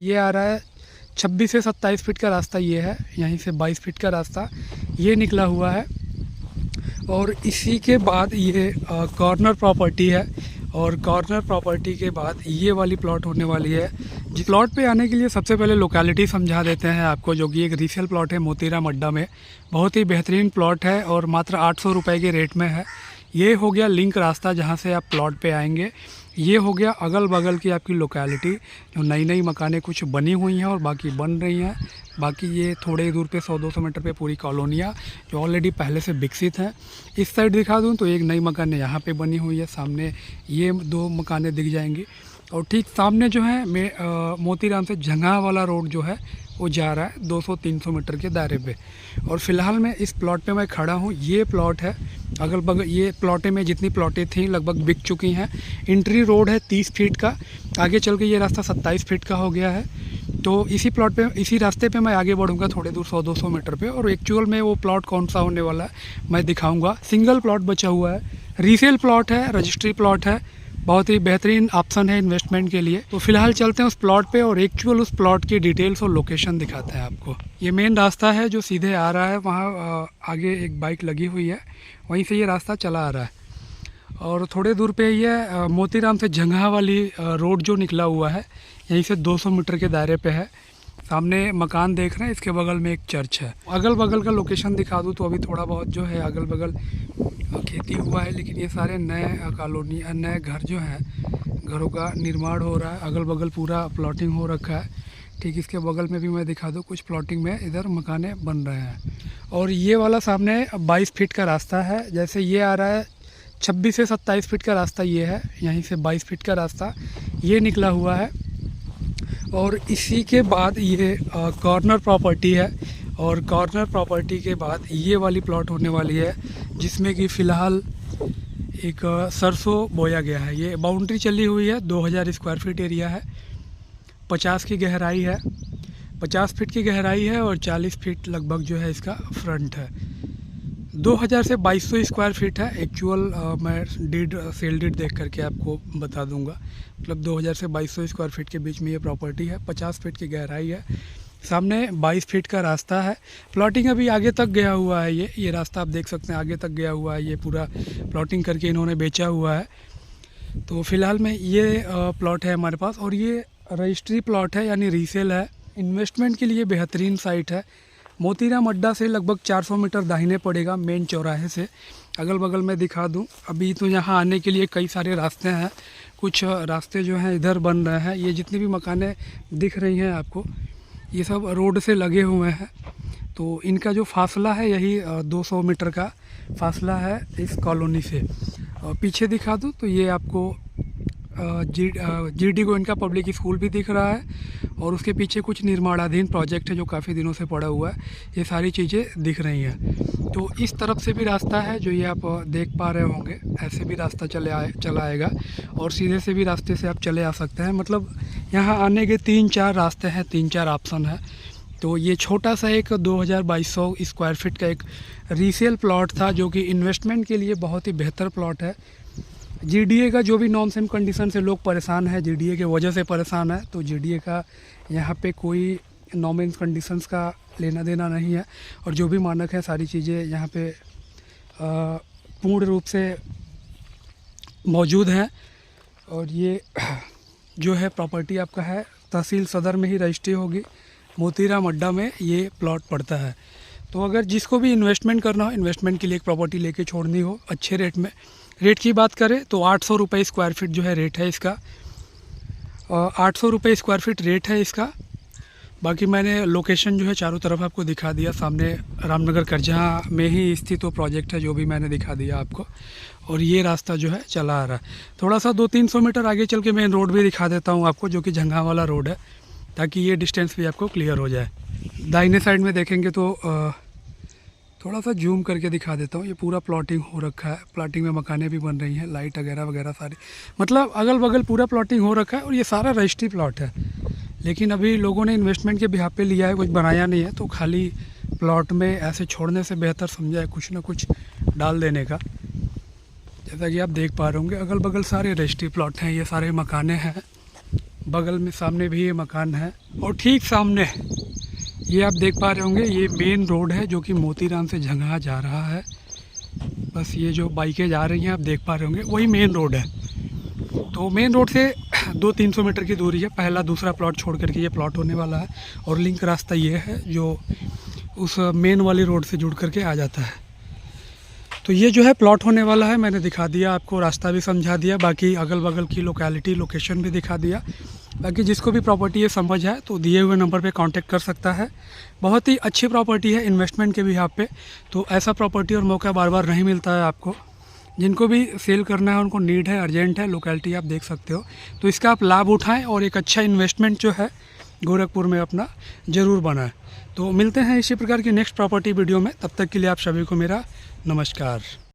ये आ रहा है 26 से 27 फीट का रास्ता ये है, यहीं से 22 फीट का रास्ता ये निकला हुआ है। और इसी के बाद ये कॉर्नर प्रॉपर्टी है, और कॉर्नर प्रॉपर्टी के बाद ये वाली प्लॉट होने वाली है। जिस प्लॉट पे आने के लिए सबसे पहले लोकेलिटी समझा देते हैं आपको, जो कि एक रीसेल प्लॉट है मोतीराम अड्डा में। बहुत ही बेहतरीन प्लॉट है और मात्र 800 रुपये के रेट में है। ये हो गया लिंक रास्ता जहाँ से आप प्लॉट पे आएंगे। ये हो गया अगल बगल की आपकी लोकेलिटी, जो नई नई मकानें कुछ बनी हुई हैं और बाकी बन रही हैं। बाकी ये थोड़े ही दूर पे 100-200 मीटर पे पूरी कॉलोनियाँ जो ऑलरेडी पहले से विकसित हैं। इस साइड दिखा दूँ तो एक नई मकान यहाँ पे बनी हुई है, सामने ये 2 मकानें दिख जाएंगी। और ठीक सामने जो है मोतीराम से जंगा वाला रोड जो है वो जा रहा है 200-300 मीटर के दायरे पे। और फ़िलहाल मैं इस प्लॉट पे मैं खड़ा हूँ। ये प्लॉट है अगल बगल, ये प्लॉटें में जितनी प्लॉटें थी लगभग बिक चुकी हैं। एंट्री रोड है 30 फीट का, आगे चल के ये रास्ता 27 फीट का हो गया है। तो इसी प्लॉट पे, इसी रास्ते पे मैं आगे बढ़ूंगा थोड़े दूर 100-200 मीटर पे, और एक्चुअल में वो प्लॉट कौन सा होने वाला है मैं दिखाऊंगा। सिंगल प्लॉट बचा हुआ है, रीसेल प्लॉट है, रजिस्ट्री प्लॉट है, बहुत ही बेहतरीन ऑप्शन है इन्वेस्टमेंट के लिए। तो फिलहाल चलते हैं उस प्लॉट पे और एक्चुअल उस प्लॉट की डिटेल्स और लोकेशन दिखाते हैं आपको। ये मेन रास्ता है जो सीधे आ रहा है, वहाँ आगे एक बाइक लगी हुई है, वहीं से ये रास्ता चला आ रहा है। और थोड़े दूर पे ये मोतीराम से जंगा वाली रोड जो निकला हुआ है, यहीं से 200 मीटर के दायरे पे है। सामने मकान देख रहे हैं, इसके बगल में एक चर्च है। अगल बगल का लोकेशन दिखा दूँ तो अभी थोड़ा बहुत जो है अगल बगल खेती हुआ है, लेकिन ये सारे नए कॉलोनी, नए घर जो हैं, घरों का निर्माण हो रहा है। अगल बगल पूरा प्लॉटिंग हो रखा है। ठीक इसके बगल में भी मैं दिखा दूँ, कुछ प्लॉटिंग में इधर मकाने बन रहे हैं। और ये वाला सामने 22 फीट का रास्ता है। जैसे ये आ रहा है 26 से 27 फीट का रास्ता ये है, यहीं से 22 फीट का रास्ता ये निकला हुआ है। और इसी के बाद ये कॉर्नर प्रॉपर्टी है, और कॉर्नर प्रॉपर्टी के बाद ये वाली प्लॉट होने वाली है, जिसमें कि फ़िलहाल एक सरसों बोया गया है। ये बाउंड्री चली हुई है, 2000 स्क्वायर फीट एरिया है, 50 की गहराई है, 50 फीट की गहराई है और 40 फीट लगभग जो है इसका फ्रंट है। 2000 से 2200 स्क्वायर फीट है एक्चुअल। मैं सेल डीड देख करके आपको बता दूंगा। मतलब 2000 से 2200 स्क्वायर फीट के बीच में ये प्रॉपर्टी है, 50 फीट की गहराई है, सामने 22 फीट का रास्ता है। प्लॉटिंग अभी आगे तक गया हुआ है, ये रास्ता आप देख सकते हैं आगे तक गया हुआ है। ये पूरा प्लॉटिंग करके इन्होंने बेचा हुआ है। तो फ़िलहाल में ये प्लॉट है हमारे पास, और ये रजिस्ट्री प्लॉट है यानी रीसेल है। इन्वेस्टमेंट के लिए बेहतरीन साइट है। मोतीराम अड्डा से लगभग 400 मीटर दाहिने पड़ेगा, मेन चौराहे से। अगल बगल में दिखा दूं, अभी तो यहाँ आने के लिए कई सारे रास्ते हैं। कुछ रास्ते जो हैं इधर बन रहे हैं। ये जितनी भी मकानें दिख रही हैं आपको, ये सब रोड से लगे हुए हैं। तो इनका जो फासला है यही 200 मीटर का फासला है इस कॉलोनी से। पीछे दिखा दूँ तो ये आपको GD गोयनका पब्लिक स्कूल भी दिख रहा है, और उसके पीछे कुछ निर्माणाधीन प्रोजेक्ट है जो काफ़ी दिनों से पड़ा हुआ है। ये सारी चीज़ें दिख रही हैं। तो इस तरफ से भी रास्ता है जो ये आप देख पा रहे होंगे, ऐसे भी रास्ता चला आएगा, और सीधे से भी रास्ते से आप चले आ सकते हैं। मतलब यहाँ आने के 3-4 रास्ते हैं, 3-4 ऑप्शन है। तो ये छोटा सा एक 2200 स्क्वायर फीट का एक रीसेल प्लॉट था, जो कि इन्वेस्टमेंट के लिए बहुत ही बेहतर प्लॉट है। GDA का जो भी नॉर्म्स एंड कंडीशन से लोग परेशान हैं, GDA के वजह से परेशान है, तो GDA का यहाँ पे कोई नॉर्म एंड कंडीशंस का लेना देना नहीं है। और जो भी मानक है सारी चीज़ें यहाँ पे पूर्ण रूप से मौजूद हैं। और ये जो है प्रॉपर्टी आपका है, तहसील सदर में ही रजिस्ट्री होगी। मोतीराम अड्डा में ये प्लॉट पड़ता है। तो अगर जिसको भी इन्वेस्टमेंट करना हो, इन्वेस्टमेंट के लिए एक प्रॉपर्टी लेके छोड़नी हो अच्छे रेट में, रेट की बात करें तो 800 रुपये स्क्वायर फीट जो है रेट है इसका। 800 रुपये स्क्वायर फीट रेट है इसका। बाकी मैंने लोकेशन जो है चारों तरफ आपको दिखा दिया। सामने रामनगर करजहा में ही स्थित वो प्रोजेक्ट है जो भी मैंने दिखा दिया आपको। और ये रास्ता जो है चला आ रहा है। थोड़ा सा 200-300 मीटर आगे चल के मेन रोड भी दिखा देता हूँ आपको, जो कि जंगा वाला रोड है, ताकि ये डिस्टेंस भी आपको क्लियर हो जाए। दाहिने साइड में देखेंगे तो थोड़ा सा जूम करके दिखा देता हूँ। ये पूरा प्लॉटिंग हो रखा है, प्लॉटिंग में मकानें भी बन रही हैं, लाइट वगैरह वगैरह सारी, मतलब अगल बगल पूरा प्लॉटिंग हो रखा है। और ये सारा रजिस्ट्री प्लॉट है, लेकिन अभी लोगों ने इन्वेस्टमेंट के बिहाफ पे लिया है, कुछ बनाया नहीं है। तो खाली प्लॉट में ऐसे छोड़ने से बेहतर समझा है कुछ ना कुछ डाल देने का। जैसा कि आप देख पा रहे होंगे अगल बगल सारे रजिस्ट्री प्लॉट हैं, ये सारे मकाने हैं। बगल में सामने भी ये मकान है और ठीक सामने ये आप देख पा रहे होंगे, ये मेन रोड है जो कि मोतीराम से झंगहा जा रहा है। बस ये जो बाइकें जा रही हैं आप देख पा रहे होंगे, वही मेन रोड है। तो मेन रोड से 200-300 मीटर की दूरी है। पहला दूसरा प्लॉट छोड़ करके ये प्लॉट होने वाला है और लिंक रास्ता ये है जो उस मेन वाली रोड से जुड़ करके आ जाता है। तो ये जो है प्लॉट होने वाला है, मैंने दिखा दिया आपको, रास्ता भी समझा दिया, बाकी अगल बगल की लोकेलिटी लोकेशन भी दिखा दिया। बाकी जिसको भी प्रॉपर्टी ये समझ आए तो दिए हुए नंबर पे कांटेक्ट कर सकता है। बहुत ही अच्छी प्रॉपर्टी है इन्वेस्टमेंट के भी यहाँ पे। तो ऐसा प्रॉपर्टी और मौका बार बार नहीं मिलता है आपको। जिनको भी सेल करना है, उनको नीड है, अर्जेंट है, लोकेलिटी आप देख सकते हो, तो इसका आप लाभ उठाएं और एक अच्छा इन्वेस्टमेंट जो है गोरखपुर में अपना ज़रूर बनाएं। तो मिलते हैं इसी प्रकार की नेक्स्ट प्रॉपर्टी वीडियो में, तब तक के लिए आप सभी को मेरा नमस्कार।